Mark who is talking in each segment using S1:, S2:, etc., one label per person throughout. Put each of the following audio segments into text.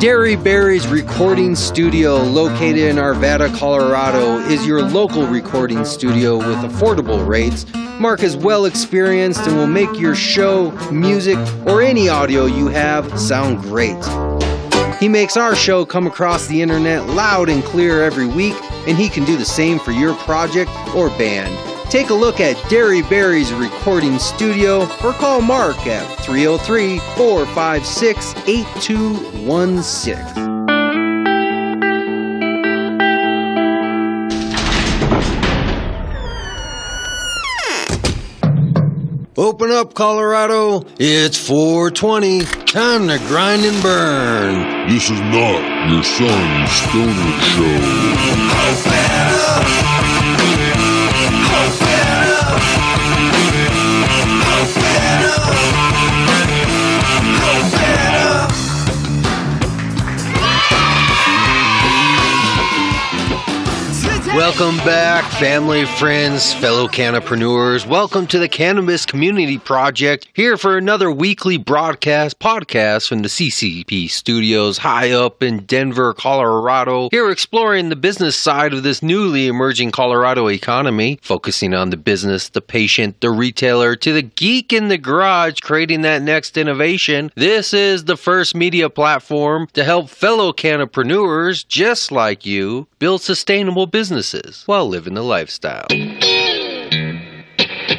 S1: Dairy Berry's recording studio, located in Arvada, Colorado, is your local recording studio with affordable rates. Mark is well experienced and will make your show, music, or any audio you have sound great. He makes our show come across the internet loud and clear every week, and he can do the same for your project or band. Take a look at Dairy Berry's recording studio or call Mark at 303-456-8216. Open up, Colorado. It's 420. Time to grind and burn.
S2: This is not your son's stoner show.
S1: Welcome back, family, friends, fellow cannapreneurs. Welcome to the Cannabis Community Project, here for another weekly podcast from the CCP studios high up in Denver, Colorado. Here exploring the business side of this newly emerging Colorado economy, focusing on the business, the patient, the retailer, to the geek in the garage creating that next innovation. This is the first media platform to help fellow cannapreneurs just like you build sustainable businesses while living the lifestyle.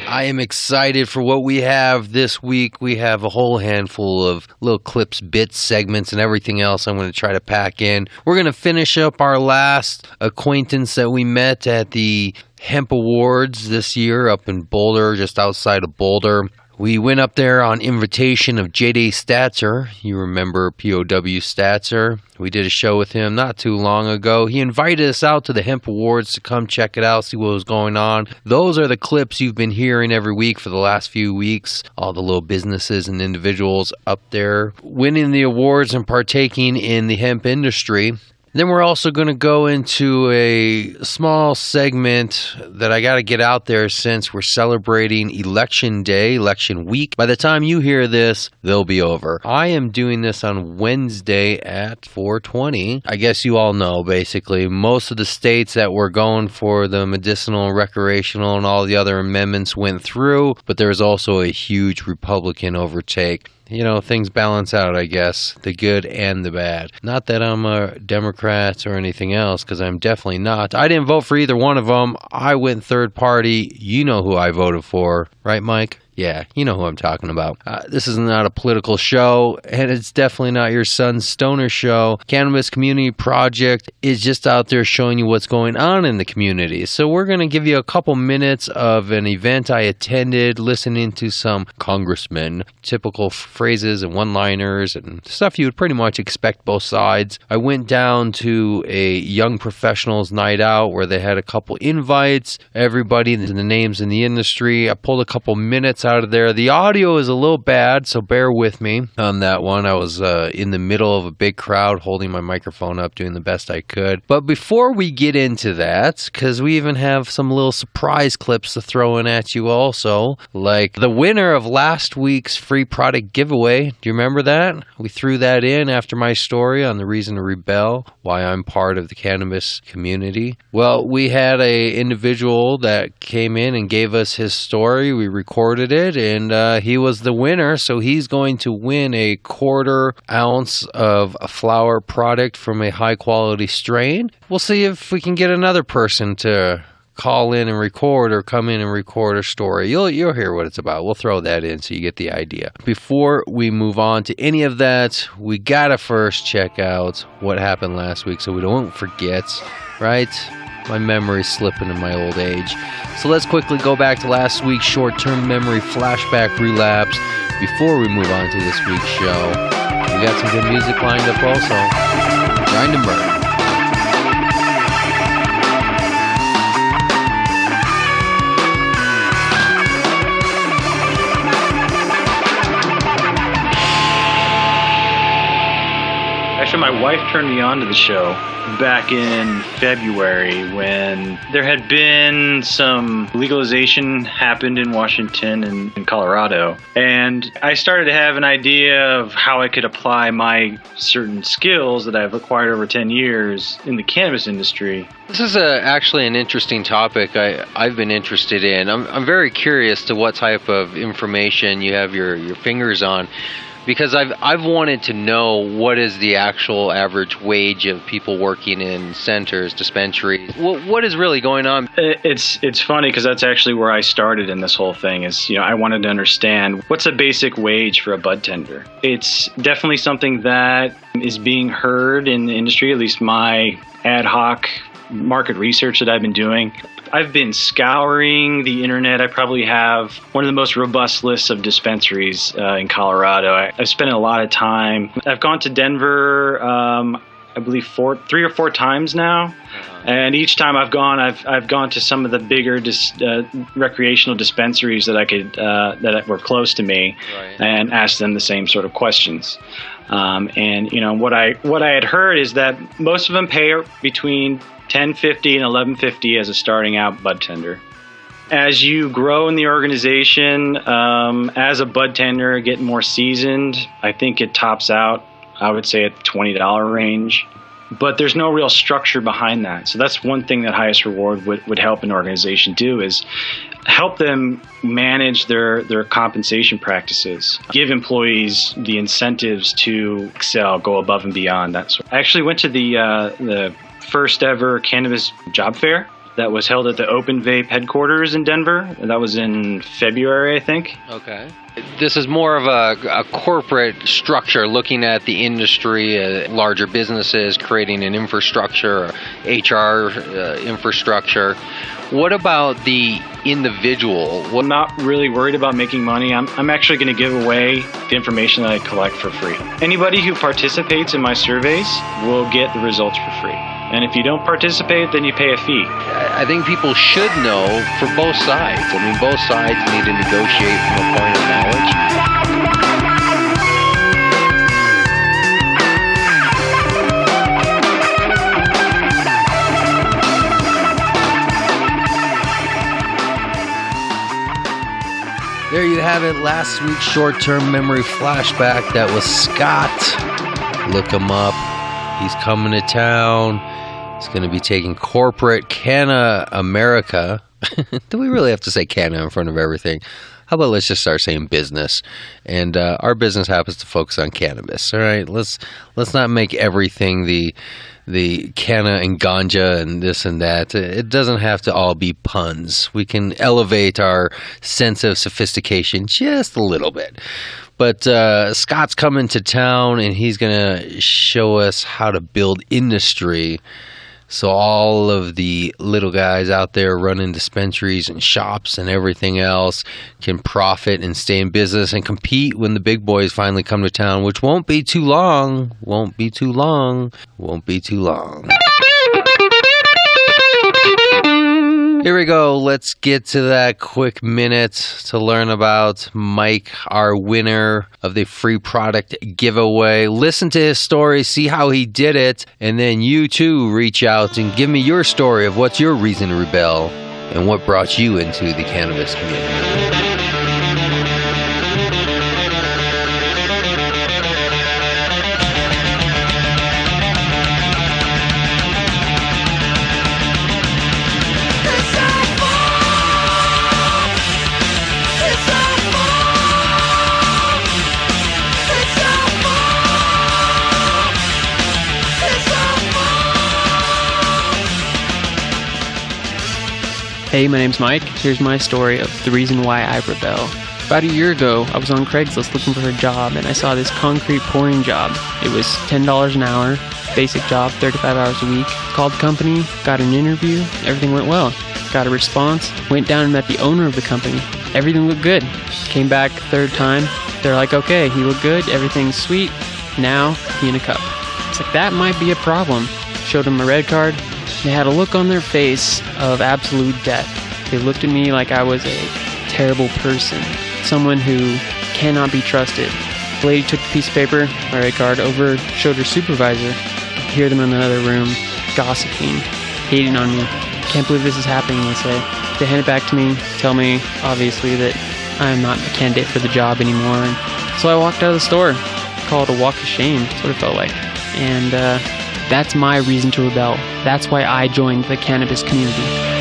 S1: I am excited for what we have this week. We have a whole handful of little clips, bits, segments, and everything else I'm going to try to pack in. We're going to finish up our last acquaintance that we met at the Hemp Awards this year up in Boulder, just outside of Boulder. We went up there on invitation of J.D. Statzer. You remember POW Statzer. We did a show with him not too long ago. He invited us out to the Hemp Awards to come check it out, see what was going on. Those are the clips you've been hearing every week for the last few weeks. All the little businesses and individuals up there winning the awards and partaking in the hemp industry. Then we're also going to go into a small segment that I got to get out there since we're celebrating Election Day, Election Week. By the time you hear this, they'll be over. I am doing this on Wednesday at 420. I guess you all know, basically, most of the states that were going for the medicinal and recreational and all the other amendments went through, but there was also a huge Republican overtake. You know, things balance out, I guess, the good and the bad. Not that I'm a Democrat or anything else, because I'm definitely not. I didn't vote for either one of them. I went third party. You know who I voted for, right, Mike? Yeah, you know who I'm talking about. This is not a political show, and it's definitely not your son's stoner show. Cannabis Community Project is just out there showing you what's going on in the community. So we're going to give you a couple minutes of an event I attended, listening to some congressmen, typical phrases and one-liners and stuff you would pretty much expect both sides. I went down to a young professionals night out where they had a couple invites, everybody, the names in the industry. I pulled a couple minutes out of there. The audio is a little bad, so bear with me on that one. I was in the middle of a big crowd holding my microphone up, doing the best I could. But before we get into that, because we even have some little surprise clips to throw in at you also, like the winner of last week's free product giveaway. Do you remember that? We threw that in after my story on the reason to rebel, why I'm part of the cannabis community. Well, we had a individual that came in and gave us his story. We recorded it, and he was the winner, so he's going to win a 1/4 ounce of a flower product from a high-quality strain. We'll see if we can get another person to call in and record or come in and record a story. You'll hear what it's about. We'll throw that in so you get the idea. Before we move on to any of that, we gotta first check out what happened last week so we don't forget, right? My memory's slipping in my old age. So let's quickly go back to last week's short-term memory flashback relapse before we move on to this week's show. We got some good music lined up also. Grind and burn.
S3: show. My wife turned me on to the show back in February when there had been some legalization happened in Washington and in Colorado. And I started to have an idea of how I could apply my certain skills that I've acquired over 10 years in the cannabis industry.
S1: This is actually an interesting topic I've been interested in. I'm very curious to what type of information you have your fingers on, because I've wanted to know what is the actual average wage of people working in centers, dispensaries. What is really going on?
S3: It's funny because that's actually where I started in this whole thing. Is I wanted to understand what's a basic wage for a bud tender. It's definitely something that is being heard in the industry. At least my ad hoc market research that I've been doing. I've been scouring the internet. I probably have one of the most robust lists of dispensaries in Colorado. I've spent a lot of time. I've gone to Denver, I believe 3 or 4 times now. And each time I've gone to some of the bigger recreational dispensaries that I could that were close to me, right, and asked them the same sort of questions. And what I had heard is that most of them pay between $10.50 and $11.50 as a starting out bud tender. As you grow in the organization, as a bud tender, get more seasoned, I think it tops out, I would say, at the $20 range. But there's no real structure behind that. So that's one thing that Highest Reward would help an organization do, is help them manage their compensation practices, give employees the incentives to excel, go above and beyond. That sort. I actually went to the first ever cannabis job fair that was held at the Open Vape headquarters in Denver. That was in February, I think.
S1: Okay. This is more of a corporate structure, looking at the industry, larger businesses, creating an infrastructure, HR infrastructure. What about the individual?
S3: I'm not really worried about making money. I'm actually going to give away the information that I collect for free. Anybody who participates in my surveys will get the results for free. And if you don't participate, then you pay a fee.
S1: I think people should know for both sides. I mean, both sides need to negotiate from a point of knowledge. There you have it, last week's short-term memory flashback. That was Scott. Look him up. He's coming to town. He's going to be taking corporate Canna America. Do we really have to say Canna in front of everything? How about let's just start saying business? And our business happens to focus on cannabis. All right, let's not make everything the canna and ganja and this and that. It doesn't have to all be puns. We can elevate our sense of sophistication just a little bit. But Scott's coming to town, and he's going to show us how to build industry so all of the little guys out there running dispensaries and shops and everything else can profit and stay in business and compete when the big boys finally come to town, which won't be too long. Won't be too long. Won't be too long. Here we go. Let's get to that quick minute to learn about Mike, our winner of the free product giveaway. Listen to his story, see how he did it, and then you too reach out and give me your story of what's your reason to rebel and what brought you into the cannabis community.
S4: Hey, my name's Mike. Here's my story of the reason why I rebel. About a year ago, I was on Craigslist looking for a job, and I saw this concrete pouring job. It was $10 an hour, basic job, 35 hours a week. Called the company, got an interview, everything went well. Got a response, went down and met the owner of the company. Everything looked good. Came back third time, they're like, okay, he looked good, everything's sweet, now he in a cup. It's like, that might be a problem. Showed him my red card. They had a look on their face of absolute death. They looked at me like I was a terrible person, someone who cannot be trusted. lady took the piece of paper, my rate card, over, showed her supervisor. Hear them in another room, gossiping, hating on me. Can't believe this is happening, they say. They hand it back to me, tell me, obviously, that I'm not a candidate for the job anymore. And so I walked out of the store. Call it a walk of shame. That's what it felt like. And that's my reason to rebel. That's why I joined the cannabis community.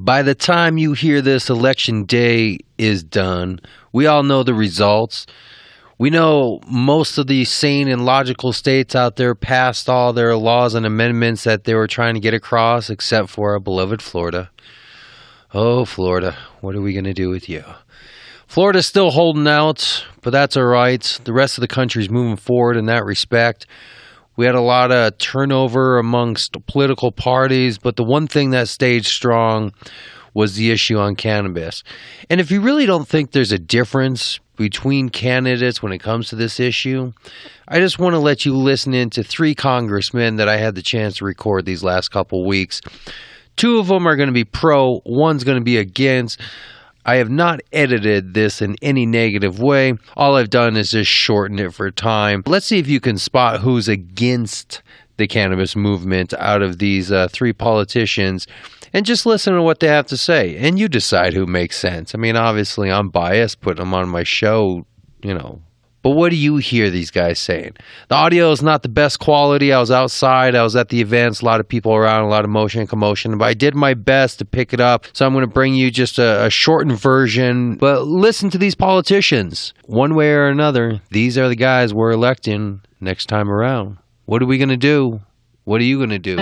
S1: By the time you hear this, election day is done. We all know the results. We know most of the sane and logical states out there passed all their laws and amendments that they were trying to get across, except for our beloved Florida. Oh, Florida, what are we going to do with you? Florida's still holding out, but that's all right. The rest of the country's moving forward in that respect. We had a lot of turnover amongst political parties, but the one thing that stayed strong was the issue on cannabis. And if you really don't think there's a difference between candidates when it comes to this issue, I just want to let you listen in to 3 congressmen that I had the chance to record these last couple weeks. 2 of them are going to be pro, one's going to be against. I have not edited this in any negative way. All I've done is just shorten it for time. Let's see if you can spot who's against the cannabis movement out of these 3 politicians, and just listen to what they have to say, and you decide who makes sense. I mean, obviously, I'm biased putting them on my show, But what do you hear these guys saying? The audio is not the best quality. I was outside. I was at the events. A lot of people around, a lot of motion and commotion. But I did my best to pick it up. So I'm going to bring you just a shortened version. But listen to these politicians. One way or another, these are the guys we're electing next time around. What are we going to do? What are you going to do?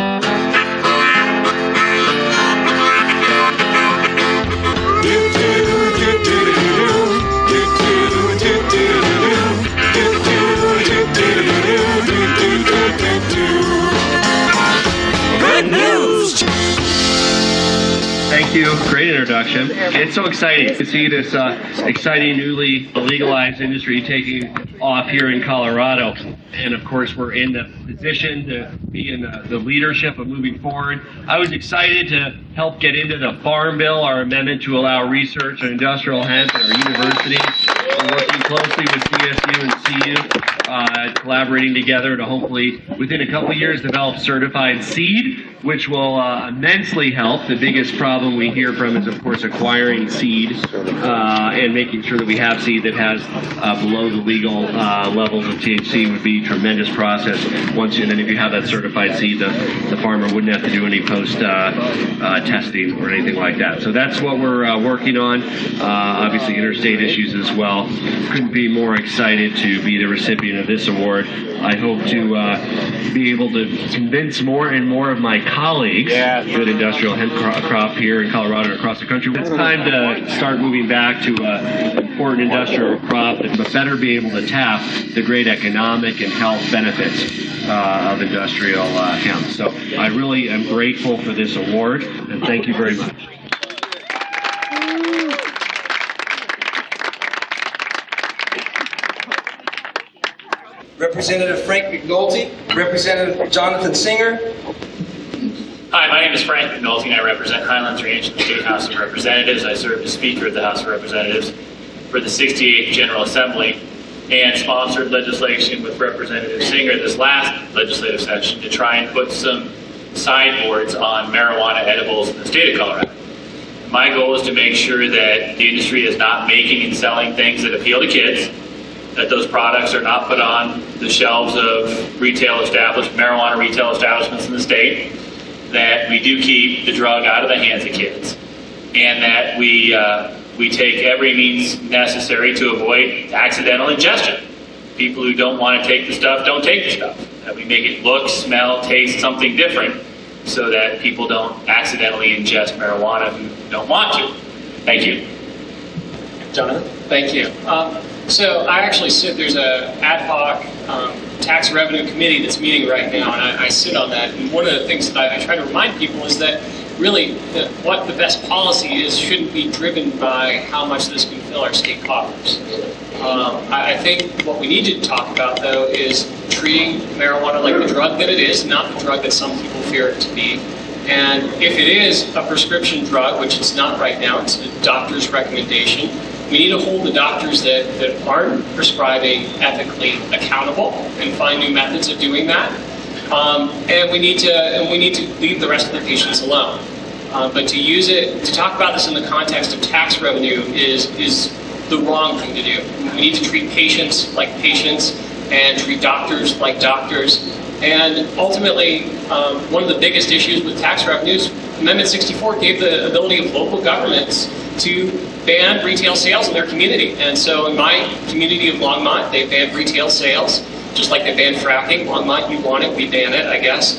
S5: Thank you. Great introduction. It's so exciting to see this exciting newly legalized industry taking off here in Colorado. And of course, we're in the position to be in the leadership of moving forward. I was excited to help get into the Farm Bill, our amendment to allow research on industrial hemp at our universities. We're working closely with CSU and CU, collaborating together to hopefully, within a couple of years, develop certified seed, which will immensely help. The biggest problem we hear from is, of course, acquiring seed and making sure that we have seed that has below the legal levels of THC would be a tremendous process. And then if you have that certified seed, the farmer wouldn't have to do any post testing or anything like that. So that's what we're working on. Obviously, interstate issues as well. Couldn't be more excited to be the recipient of this award. I hope to be able to convince more and more of my colleagues with industrial hemp crop here in Colorado and across the country. It's time to start moving back to an important industrial crop that better be able to tap the great economic and health benefits of industrial hemp. So I really am grateful for this award, and thank you very much.
S6: Representative Frank McNulty, Representative Jonathan Singer.
S7: Hi, my name is Frank McNulty, and I represent Highlands Ranch in the State House of Representatives. I served as Speaker of the House of Representatives for the 68th General Assembly and sponsored legislation with Representative Singer this last legislative session to try and put some sideboards on marijuana edibles in the state of Colorado. My goal is to make sure that the industry is not making and selling things that appeal to kids, that those products are not put on the shelves of marijuana retail establishments in the state, that we do keep the drug out of the hands of kids, and that we take every means necessary to avoid accidental ingestion. People who don't want to take the stuff don't take the stuff. That we make it look, smell, taste something different so that people don't accidentally ingest marijuana who don't want to. Thank you.
S8: Jonathan? Thank you. So I actually sit, there's a ad hoc tax revenue committee that's meeting right now, and I sit on that. And one of the things that I try to remind people is that really what the best policy is shouldn't be driven by how much this can fill our state coffers. I think what we need to talk about, though, is treating marijuana like the drug that it is, not the drug that some people fear it to be. And if it is a prescription drug, which it's not right now, it's a doctor's recommendation, we need to hold the doctors that aren't prescribing ethically accountable and find new methods of doing that. And we need to leave the rest of the patients alone. But to talk about this in the context of tax revenue is the wrong thing to do. We need to treat patients like patients and treat doctors like doctors. And ultimately, one of the biggest issues with tax revenues, Amendment 64 gave the ability of local governments to ban retail sales in their community. And so in my community of Longmont, they banned retail sales, just like they banned fracking. Longmont, you want it, we ban it, I guess.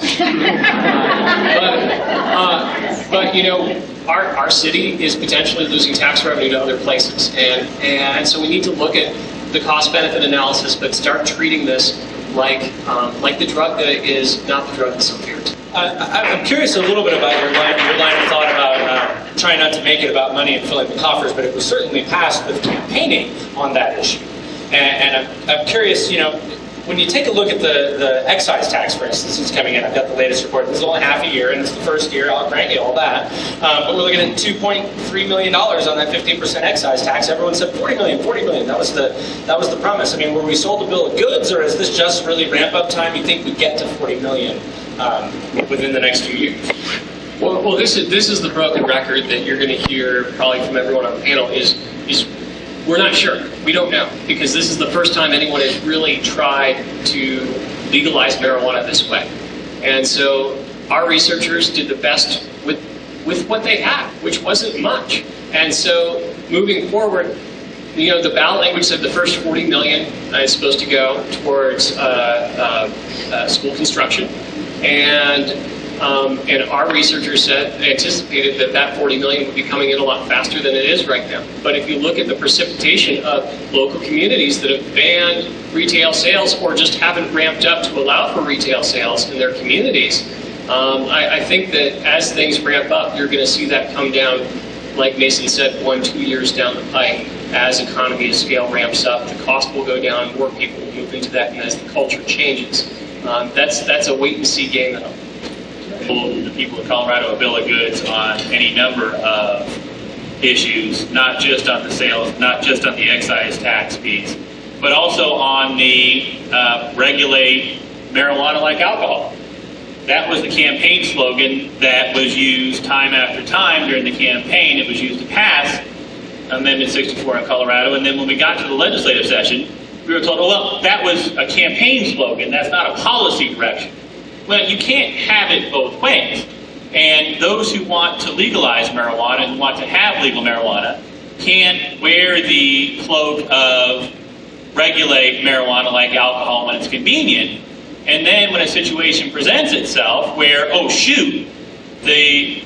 S8: But you know, our city is potentially losing tax revenue to other places. And so we need to look at the cost-benefit analysis, but start treating this like the drug that it is, not the drug that some fear.
S9: I'm curious a little bit about your line of thought about trying not to make it about money and filling the coffers, but it was certainly passed with campaigning on that issue. And I'm curious, you know, when you take a look at the excise tax, for instance, is coming in. I've got the latest report. This is only half a year, and it's the first year. I'll grant you all that. But we're looking at $2.3 million on that 15% excise tax. Everyone said 40 million, 40 million. That was the promise. I mean, were we sold a bill of goods, or is this just really ramp up time? You think we get to 40 million within the next few years?
S8: Well, this is the broken record that you're going to hear probably from everyone on the panel is we're not sure. We don't know, because this is the first time anyone has really tried to legalize marijuana this way. And so our researchers did the best with what they had, which wasn't much. And so moving forward, you know, the ballot language said the first 40 million is supposed to go towards school construction. And our researchers anticipated that 40 million would be coming in a lot faster than it is right now. But if you look at the precipitation of local communities that have banned retail sales or just haven't ramped up to allow for retail sales in their communities, I think that as things ramp up, you're going to see that come down, like Mason said, 1-2 years down the pike. As economy of scale ramps up, the cost will go down, more people will move into that, and as the culture changes. That's a wait-and-see game, though.
S7: The people of Colorado a bill of goods on any number of issues, not just on the sales, not just on the excise tax piece, but also on the regulate marijuana like alcohol. That was the campaign slogan that was used time after time during the campaign. It was used to pass Amendment 64 in Colorado, and then when we got to the legislative session, we were told, oh, well, that was a campaign slogan, that's not a policy direction. Well, you can't have it both ways. And those who want to legalize marijuana and want to have legal marijuana can't wear the cloak of regulate marijuana like alcohol when it's convenient. And then when a situation presents itself where, oh shoot, the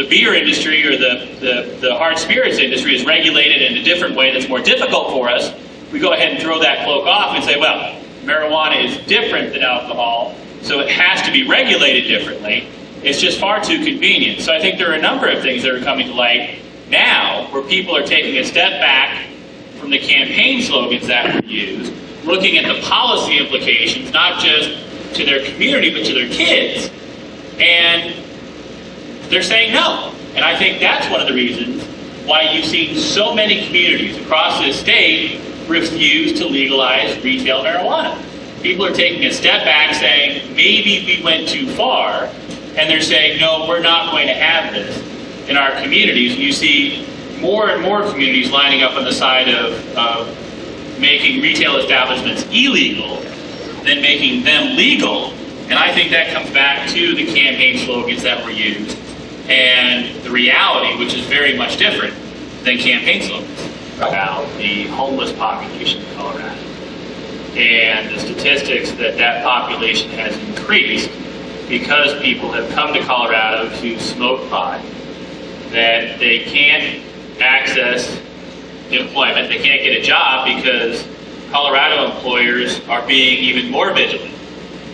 S7: beer industry or the hard spirits industry is regulated in a different way that's more difficult for us, we go ahead and throw that cloak off and say, well, marijuana is different than alcohol, so it has to be regulated differently. It's just far too convenient. So I think there are a number of things that are coming to light now where people are taking a step back from the campaign slogans that were used, looking at the policy implications, not just to their community, but to their kids. And they're saying no. And I think that's one of the reasons why you've seen so many communities across this state refuse to legalize retail marijuana. People are taking a step back saying, maybe we went too far, and they're saying, no, we're not going to have this in our communities. And you see more and more communities lining up on the side of making retail establishments illegal than making them legal. And I think that comes back to the campaign slogans that were used and the reality, which is very much different than campaign slogans, about the homeless population in Colorado. And the statistics that population has increased because people have come to Colorado to smoke pot, that they can't access employment, they can't get a job because Colorado employers are being even more vigilant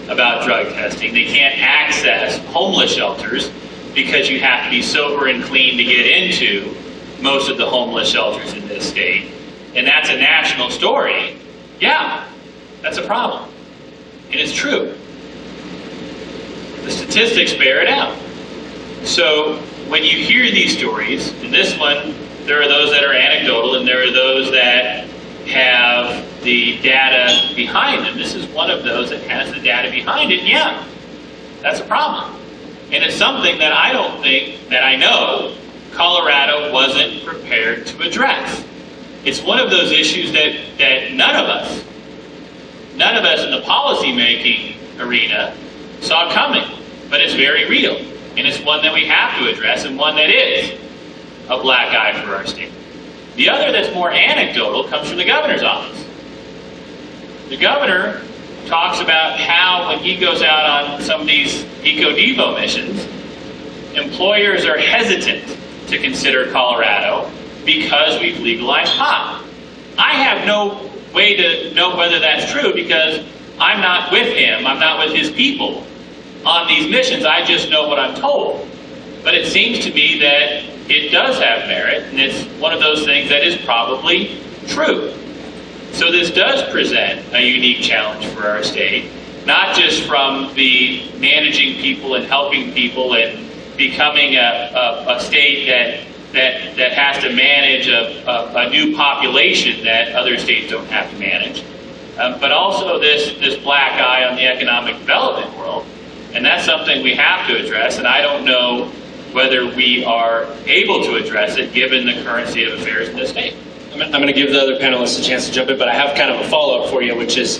S7: about drug testing. They can't access homeless shelters because you have to be sober and clean to get into most of the homeless shelters in this state. And that's a national story. Yeah, that's a problem. And it's true. The statistics bear it out. So when you hear these stories, in this one, there are those that are anecdotal and there are those that have the data behind them. This is one of those that has the data behind it. Yeah, that's a problem. And it's something that I don't think, that I know, Colorado wasn't prepared to address. It's one of those issues that none of us in the policy-making arena saw coming, but it's very real. And it's one that we have to address and one that is a black eye for our state. The other that's more anecdotal comes from the governor's office. The governor talks about how when he goes out on some of these eco-devo missions, employers are hesitant to consider Colorado because we've legalized pot. I have no way to know whether that's true because I'm not with him, I'm not with his people on these missions. I just know what I'm told. But it seems to me that it does have merit, and it's one of those things that is probably true. So this does present a unique challenge for our state, not just from the managing people and helping people and becoming a state that has to manage a new population that other states don't have to manage, but also this black eye on the economic development world. And that's something we have to address, and I don't know whether we are able to address it given the current state of affairs in this state.
S9: I'm going to give the other panelists a chance to jump in, but I have kind of a follow-up for you, which is,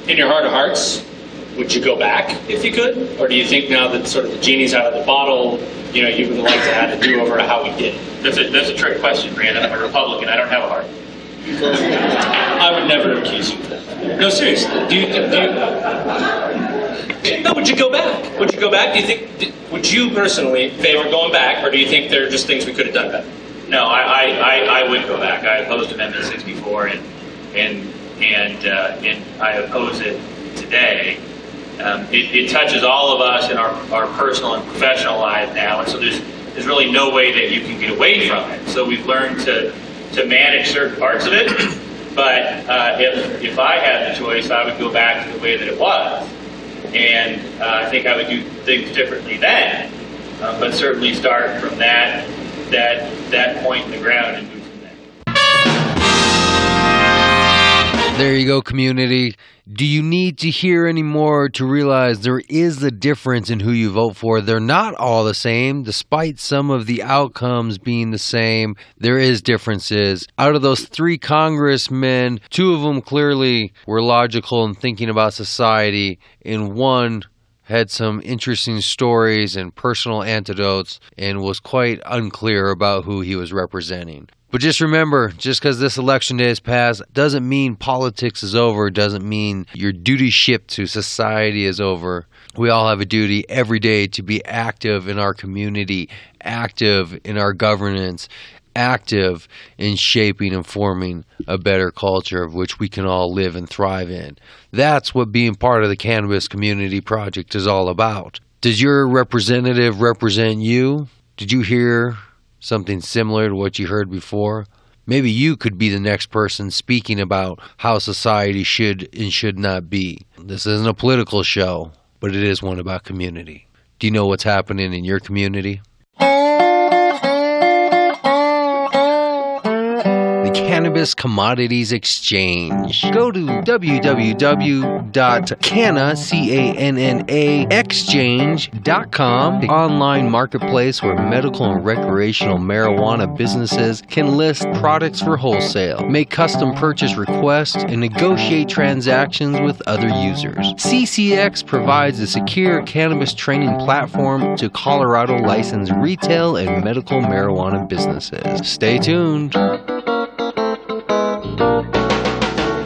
S9: in your heart of hearts, would you go back if you could? Or do you think now that sort of the genie's out of the bottle, you would like to have a do-over to how we did?
S7: That's a trick question, Brandon. I'm a Republican. I don't have a heart.
S9: I would never accuse you of that. No, seriously. No, would you go back? Would you go back? Do you think? Would you personally favor going back, or do you think there are just things we could have done better?
S7: No, I would go back. I opposed Amendment 64, and I oppose it today. It touches all of us in our personal and professional lives now, and so there's really no way that you can get away from it. So we've learned to manage certain parts of it, but if I had the choice, I would go back to the way that it was. And I think I would do things differently then, but certainly start from that point in the ground and move from there.
S1: There you go, community. Do you need to hear any more to realize there is a difference in who you vote for? They're not all the same. Despite some of the outcomes being the same, there is differences. Out of those 3 congressmen, 2 of them clearly were logical in thinking about society, and 1 had some interesting stories and personal anecdotes and was quite unclear about who he was representing. But just remember, just because this election day has passed doesn't mean politics is over, doesn't mean your dutyship to society is over. We all have a duty every day to be active in our community, active in our governance, active in shaping and forming a better culture of which we can all live and thrive in. That's what being part of the Cannabis Community Project is all about. Does your representative represent you? Did you hear something similar to what you heard before? Maybe you could be the next person speaking about how society should and should not be. This isn't a political show, but it is one about community. Do you know what's happening in your community? Cannabis Commodities Exchange. Go to www.cannaexchange.com, the online marketplace where medical and recreational marijuana businesses can list products for wholesale, make custom purchase requests, and negotiate transactions with other users. CCX provides a secure cannabis training platform to Colorado licensed retail and medical marijuana businesses. Stay tuned.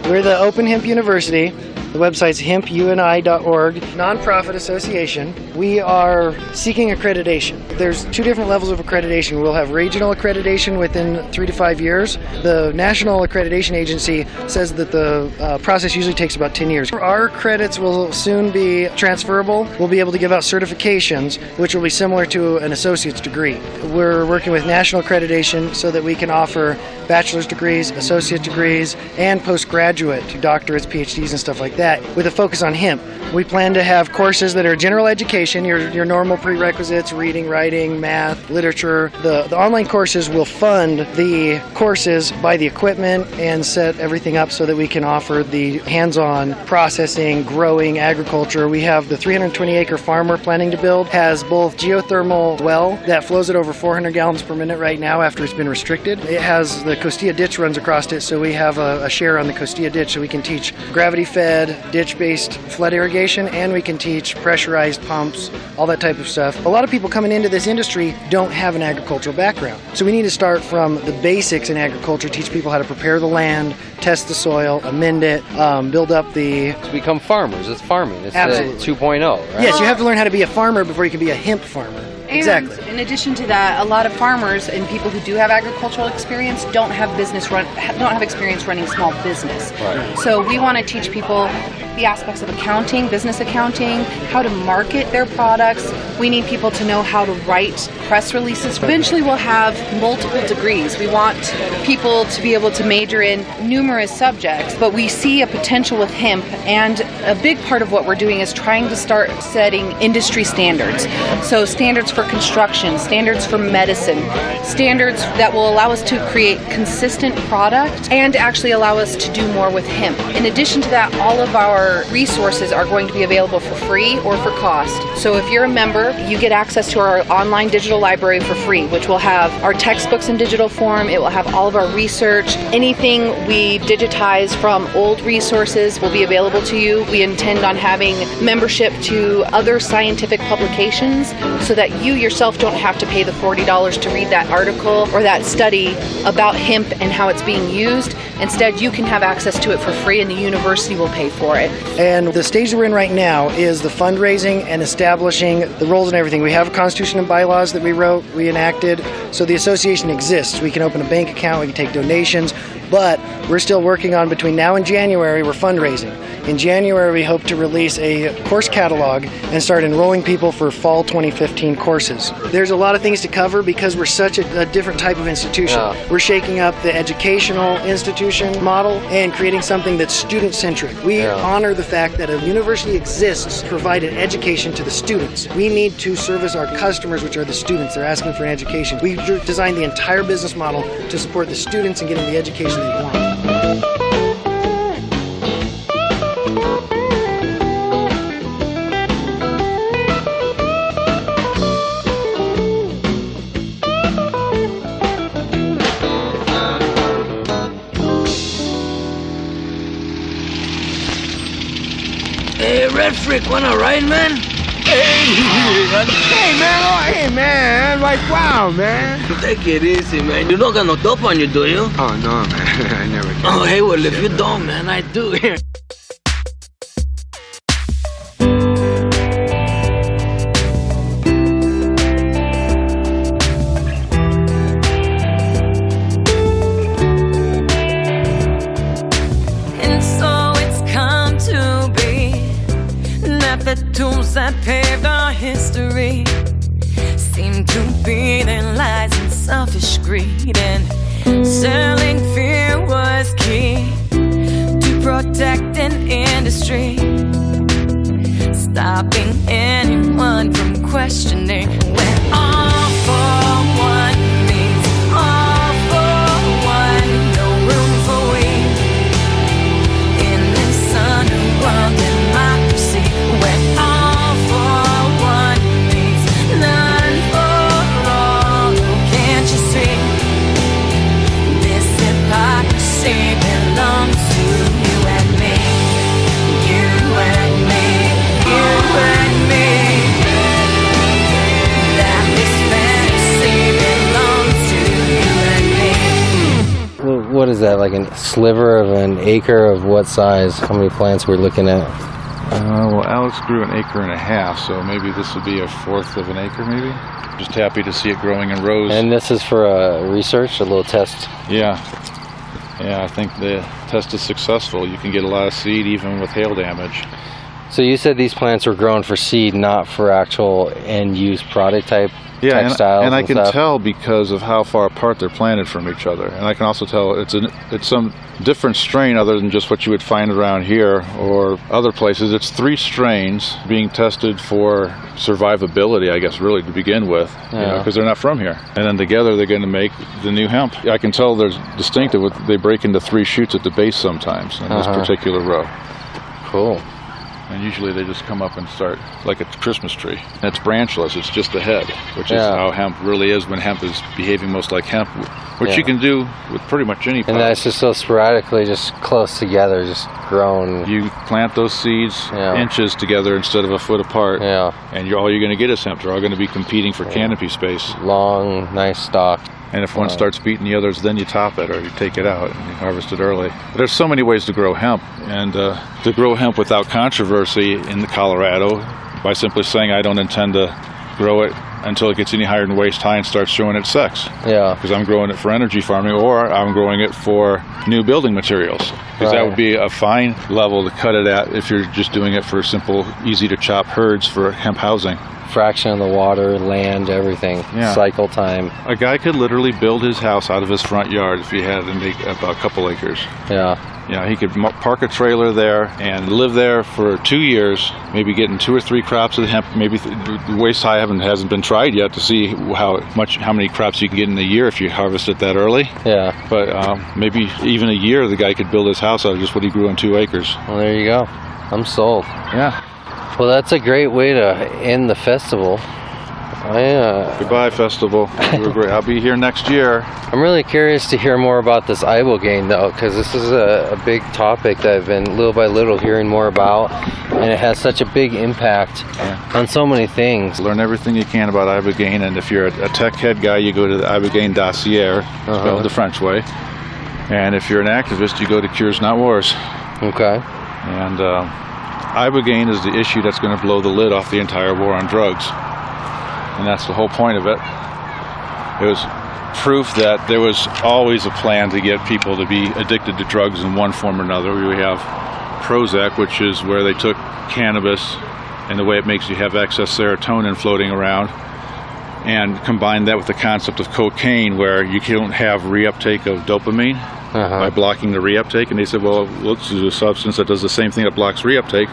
S10: We're the Open Hemp University. The website's hempuni.org, nonprofit association. We are seeking accreditation. There's 2 different levels of accreditation. We'll have regional accreditation within 3 to 5 years. The National Accreditation Agency says that the process usually takes about 10 years. Our credits will soon be transferable. We'll be able to give out certifications, which will be similar to an associate's degree. We're working with national accreditation so that we can offer bachelor's degrees, associate degrees, and postgraduate doctorates, PhDs, and stuff like that, with a focus on hemp. We plan to have courses that are general education, your normal prerequisites, reading, writing, math, literature. The online courses will fund the courses, buy the equipment, and set everything up so that we can offer the hands-on processing, growing, agriculture. We have the 320-acre farm we're planning to build, has both geothermal well that flows at over 400 gallons per minute right now after it's been restricted. It has the Costilla ditch runs across it, so we have a share on the Costilla ditch, so we can teach gravity-fed, ditch-based flood irrigation, and we can teach pressurized pumps, all that type of stuff. A lot of people coming into this industry don't have an agricultural background, so we need to start from the basics in agriculture, teach people how to prepare the land, test the soil, amend it, build up the...
S1: To become farmers. It's farming. It's
S10: Absolutely.
S1: 2.0, right?
S10: Yes, you have to learn how to be a farmer before you can be a hemp farmer.
S11: And
S10: Exactly.
S11: in addition to that, a lot of farmers and people who do have agricultural experience don't have experience running small business.
S1: Right.
S11: So we want to teach people the aspects of accounting, business accounting, how to market their products. We need people to know how to write press releases. Eventually we'll have multiple degrees. We want people to be able to major in numerous subjects, but we see a potential with hemp, and a big part of what we're doing is trying to start setting industry standards. So standards for construction, standards for medicine, standards that will allow us to create consistent product and actually allow us to do more with hemp. In addition to that, all of our resources are going to be available for free or for cost. So if you're a member, you get access to our online digital library for free, which will have our textbooks in digital form. It will have all of our research. Anything we digitize from old resources will be available to you. We intend on having membership to other scientific publications so that you yourself don't have to pay the $40 to read that article or that study about hemp and how it's being used. Instead, you can have access to it for free, and the university will pay for it.
S10: And the stage that we're in right now is the fundraising and establishing the roles and everything. We have a constitution and bylaws that we wrote, we enacted, so the association exists. We can open a bank account, we can take donations, but we're still working on, between now and January, we're fundraising. In January, we hope to release a course catalog and start enrolling people for fall 2015 courses. There's a lot of things to cover because we're such a different type of institution.
S1: Yeah.
S10: We're shaking up the educational institution model and creating something that's student-centric. We honor the fact that a university exists to provide an education to the students. We need to service our customers, which are the students. They're asking for an education. We designed the entire business model to support the students and getting the education they want.
S12: Hey, Red Freak, wanna ride, man?
S13: Hey man, like wow, man.
S12: Take it easy, man. You don't got no dope on you, do you?
S13: Oh no, man, I never can.
S12: Oh, hey, well, if you don't, man, I do.
S14: And so it's come to be that the tools that paved our history seem to be their lies and selfish greed, and selling fear was key to protect an industry, stopping anyone from questioning when all for one means all for one. No room for we in this underworld democracy when all for one means none for all. Oh, can't you see? This hypocrisy belongs to you and me. You and me. You and me.
S1: that, like a sliver of an acre of what size? How many plants we're looking at?
S15: Well, Alex grew 1.5 acres, so maybe this would be 1/4 of an acre, maybe. Just happy to see it growing in rows.
S1: And this is for research, a little test?
S15: Yeah. Yeah, I think the test is successful. You can get a lot of seed even with hail damage.
S1: So you said these plants were grown for seed, not for actual end-use product type textiles
S15: and I can
S1: stuff?
S15: tell because of how far apart they're planted from each other. And I can also tell it's some different strain other than just what you would find around here or other places. It's 3 strains being tested for survivability, I guess, really to begin with, because they're not from here. And then together they're going to make the new hemp. I can tell there's distinctive. They break into 3 shoots at the base sometimes in this particular row.
S1: Cool.
S15: And usually they just come up and start like a Christmas tree. And it's branchless, it's just the head, which is how hemp really is when hemp is behaving most like hemp, which you can do with pretty much any pot.
S1: And that's just so sporadically, just close together, just grown.
S15: You plant those seeds inches together instead of a foot apart, and all you're going to get is hemp. They're all going to be competing for canopy space.
S1: Long, nice stalk.
S15: And if one starts beating the others, then you top it or you take it out and you harvest it early. But there's so many ways to grow hemp, and to grow hemp without controversy in Colorado by simply saying I don't intend to grow it until it gets any higher than waist high and starts showing its sex. Yeah. Because I'm growing it for energy farming, or I'm growing it for new building materials. Because that would be a fine level to cut it at if you're just doing it for simple, easy to chop herds for hemp housing.
S1: Fraction of the water, land, everything, cycle time.
S15: A guy could literally build his house out of his front yard if he had about a couple acres. Yeah, he could park a trailer there and live there for 2 years, maybe getting 2 or 3 crops of hemp. Maybe the waist high hasn't been tried yet to see how many crops you can get in a year if you harvest it that early.
S1: Yeah.
S15: But maybe even a year the guy could build his house out of just what he grew on 2 acres.
S1: Well, there you go. I'm sold.
S15: Yeah.
S1: Well, that's a great way to end the festival.
S15: Goodbye, festival. You were great. I'll be here next year.
S1: I'm really curious to hear more about this ibogaine, though, because this is a big topic that I've been little by little hearing more about, and it has such a big impact on so many things.
S15: Learn everything you can about ibogaine, and if you're a tech head guy, you go to the ibogaine dossier, spelled the French way, and if you're an activist, you go to Cures Not Wars.
S1: Okay.
S15: And ibogaine is the issue that's going to blow the lid off the entire war on drugs. And that's the whole point of it. It was proof that there was always a plan to get people to be addicted to drugs in one form or another. We have Prozac, which is where they took cannabis and the way it makes you have excess serotonin floating around, and combined that with the concept of cocaine, where you don't have reuptake of dopamine by blocking the reuptake. And they said, well, let's do a substance that does the same thing that blocks reuptake.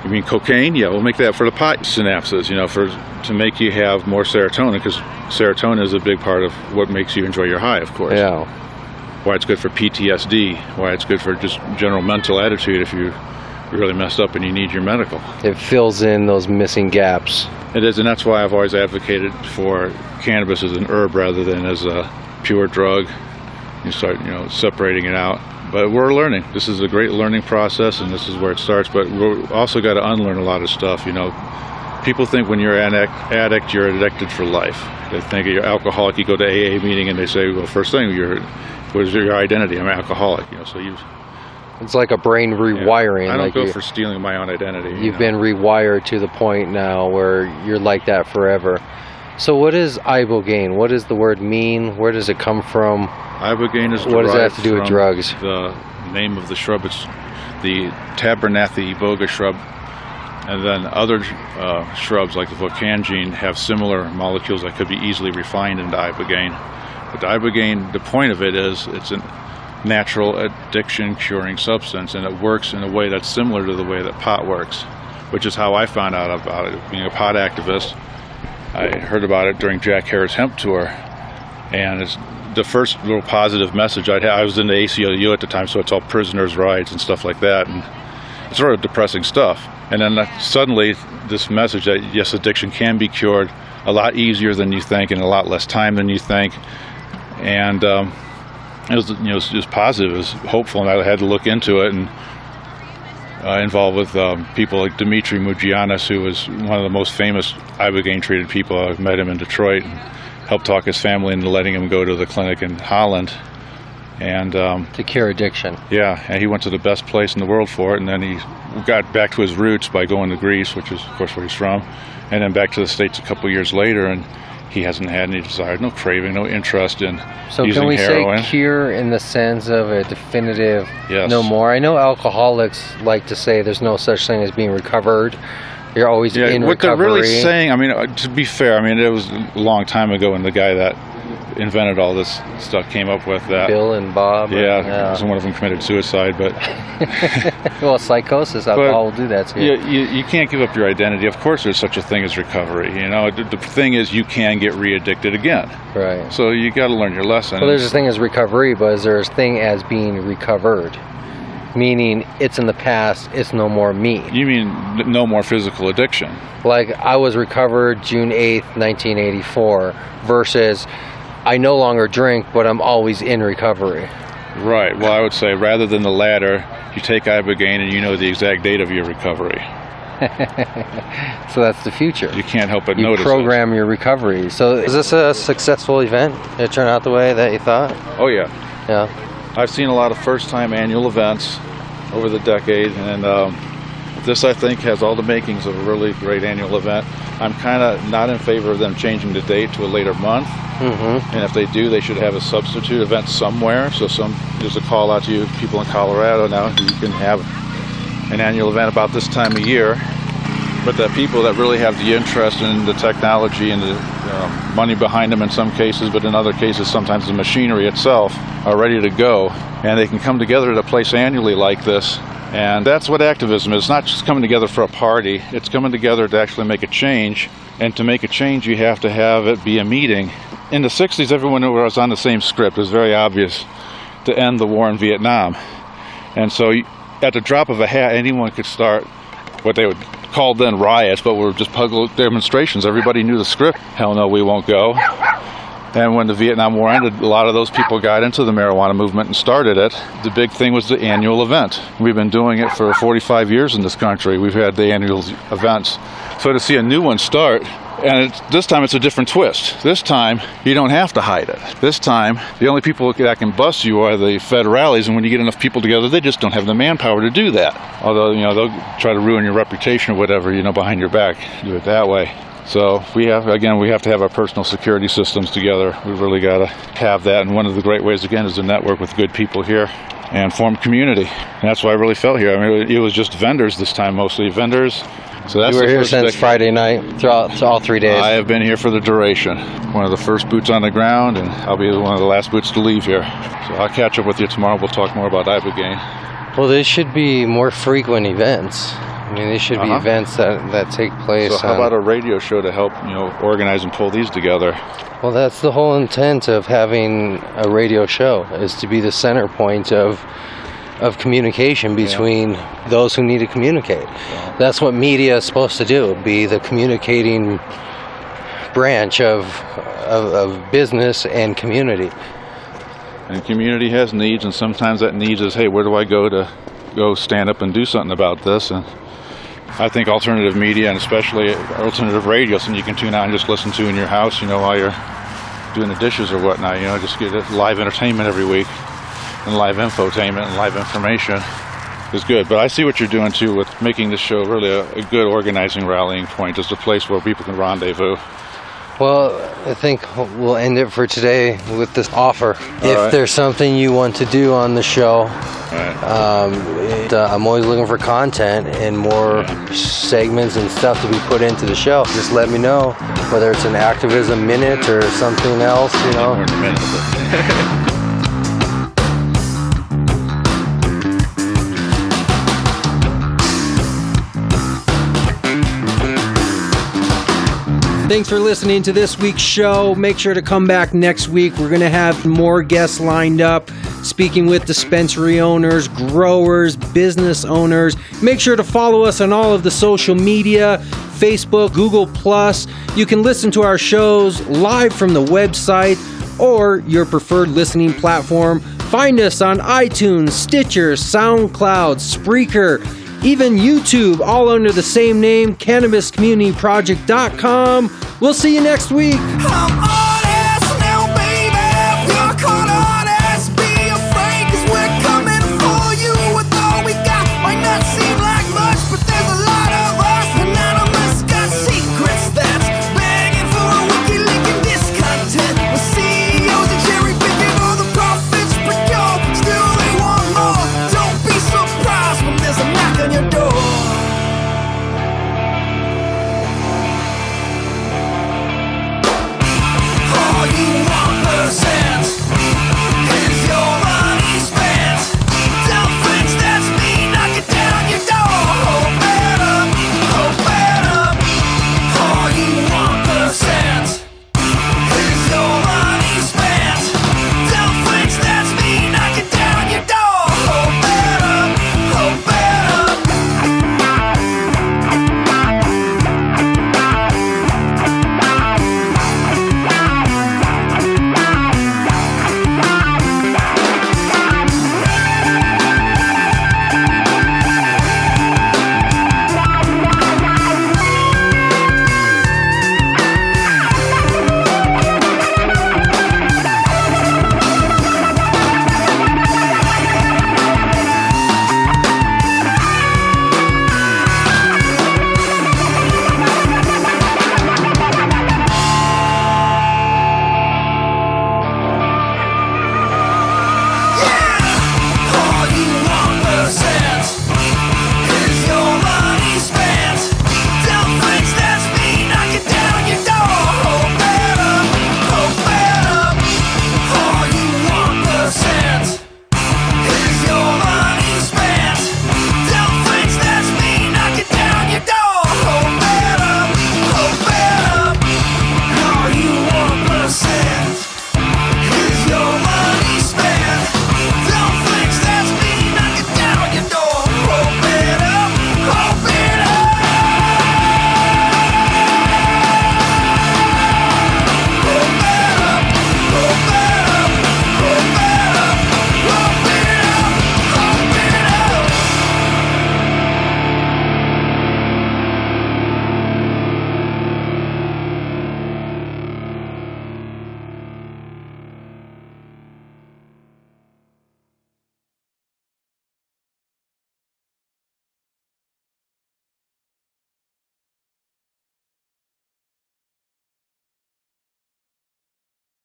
S15: You mean cocaine? Yeah, we'll make that for the pot synapses, to make you have more serotonin, because serotonin is a big part of what makes you enjoy your high, of course.
S1: Yeah.
S15: Why it's good for PTSD, why it's good for just general mental attitude if you're really messed up and you need your medical.
S1: It fills in those missing gaps.
S15: It is, and that's why I've always advocated for cannabis as an herb rather than as a pure drug. You start, separating it out. But we're learning. This is a great learning process, and this is where it starts. But we've also got to unlearn a lot of stuff. People think when you're an addict, you're addicted for life. They think you're alcoholic. You go to AA meeting, and they say, "Well, first thing, what is your identity? I'm an alcoholic."
S1: It's like a brain rewiring.
S15: I don't go for stealing my own identity.
S1: You've been rewired to the point now where you're like that forever. So what is ibogaine? What does the word mean? Where does it come from?
S15: Ibogaine is
S1: what does that have to do with drugs?
S15: The name of the shrub, it's the Tabernathi iboga shrub, and then other shrubs like the vocangine have similar molecules that could be easily refined into ibogaine. But the ibogaine, the point of it is it's a natural addiction-curing substance, and it works in a way that's similar to the way that pot works, which is how I found out about it. Being a pot activist, I heard about it during Jack Here's hemp tour, and it's the first little positive message I'd had. I was in the ACLU at the time, so it's all prisoners' rights and stuff like that, and it's sort of depressing stuff. And then suddenly this message that yes, addiction can be cured a lot easier than you think in a lot less time than you think, and it was just positive, it was hopeful, and I had to look into it and involved with people like Dimitri Mugianis, who was one of the most famous ibogaine-treated people. I've met him in Detroit and helped talk his family into letting him go to the clinic in Holland. And
S1: to cure addiction.
S15: Yeah, and he went to the best place in the world for it, and then he got back to his roots by going to Greece, which is, of course, where he's from, and then back to the States a couple years later, and he hasn't had any desire, no craving, no interest in using heroin.
S1: Say cure in the sense of a definitive
S15: yes.
S1: no more? I know alcoholics like to say there's no such thing as being recovered. You're always in
S15: what
S1: recovery.
S15: They're really saying, I mean, to be fair, I mean, it was a long time ago when the guy that invented all this stuff came up with that.
S1: Bill and Bob.
S15: Yeah. One of them committed suicide, but
S1: well, psychosis, alcohol will do that to you.
S15: You can't give up your identity. Of course, there's such a thing as recovery. You know, the thing is, you can get re-addicted again.
S1: Right.
S15: So you got to learn your lesson.
S1: Well, there's a thing as recovery, but is there a thing as being recovered? Meaning it's in the past, it's no more me.
S15: You mean no more physical addiction?
S1: Like I was recovered June 8th, 1984 versus I no longer drink, but I'm always in recovery.
S15: Right. Well, I would say rather than the latter, you take Ibogaine and you know the exact date of your recovery.
S1: So that's the future.
S15: You can't help but notice.
S1: You program your recovery. So is this a successful event? Did it turn out the way that you thought?
S15: Oh, yeah.
S1: Yeah.
S15: I've seen a lot of first-time annual events over the decade, and this, I think, has all the makings of a really great annual event. I'm kind of not in favor of them changing the date to a later month, and if they do, they should have a substitute event somewhere. So there's a call out to you people in Colorado now, you can have an annual event about this time of year, but the people that really have the interest in the technology and the money behind them in some cases, but in other cases sometimes the machinery itself, are ready to go, and they can come together at a place annually like this. And that's what activism is. It's not just coming together for a party, it's coming together to actually make a change. And to make a change, you have to have it be a meeting. In the 60s, everyone knew I was on the same script. It was very obvious to end the war in Vietnam. And so at the drop of a hat, anyone could start what they would call then riots, but were just public demonstrations. Everybody knew the script. Hell no, we won't go. And when the Vietnam War ended, a lot of those people got into the marijuana movement and started it. The big thing was the annual event. We've been doing it for 45 years in this country. We've had the annual events. So to see a new one start, and this time it's a different twist. This time, you don't have to hide it. This time, the only people that can bust you are the federales, and when you get enough people together, they just don't have the manpower to do that. Although, they'll try to ruin your reputation or whatever, behind your back, do it that way. So we have to have our personal security systems together. We've really got to have that, and one of the great ways, again, is to network with good people here and form community. And that's why I really felt here. I mean, it was just vendors this time, mostly vendors. So that's
S1: you were here since Friday night, throughout all 3 days.
S15: I have been here for the duration. One of the first boots on the ground, and I'll be one of the last boots to leave here. So I'll catch up with you tomorrow. We'll talk more about Ibogaine.
S1: Well, there should be more frequent events. I mean, these should be events that take place.
S15: So how about a radio show to help, organize and pull these together?
S1: Well, that's the whole intent of having a radio show, is to be the center point of communication between those who need to communicate. That's what media is supposed to do, be the communicating branch of business and community.
S15: And community has needs, and sometimes that needs is, hey, where do I go to go stand up and do something about this? And I think alternative media, and especially alternative radio, something you can tune out and just listen to in your house, while you're doing the dishes or whatnot, just get live entertainment every week, and live infotainment and live information is good. But I see what you're doing too with making this show really a good organizing rallying point, just a place where people can rendezvous.
S1: Well, I think we'll end it for today with this offer. If there's something you want to do on the show, I'm always looking for content and more segments and stuff to be put into the show. Just let me know, whether it's an activism minute or something else,
S15: More than a minute.
S16: Thanks for listening to this week's show. Make sure to come back next week. We're going to have more guests lined up, speaking with dispensary owners, growers, business owners. Make sure to follow us on all of the social media, Facebook, Google+. You can listen to our shows live from the website or your preferred listening platform. Find us on iTunes, Stitcher, SoundCloud, Spreaker, even YouTube, all under the same name, CannabisCommunityProject.com. We'll see you next week.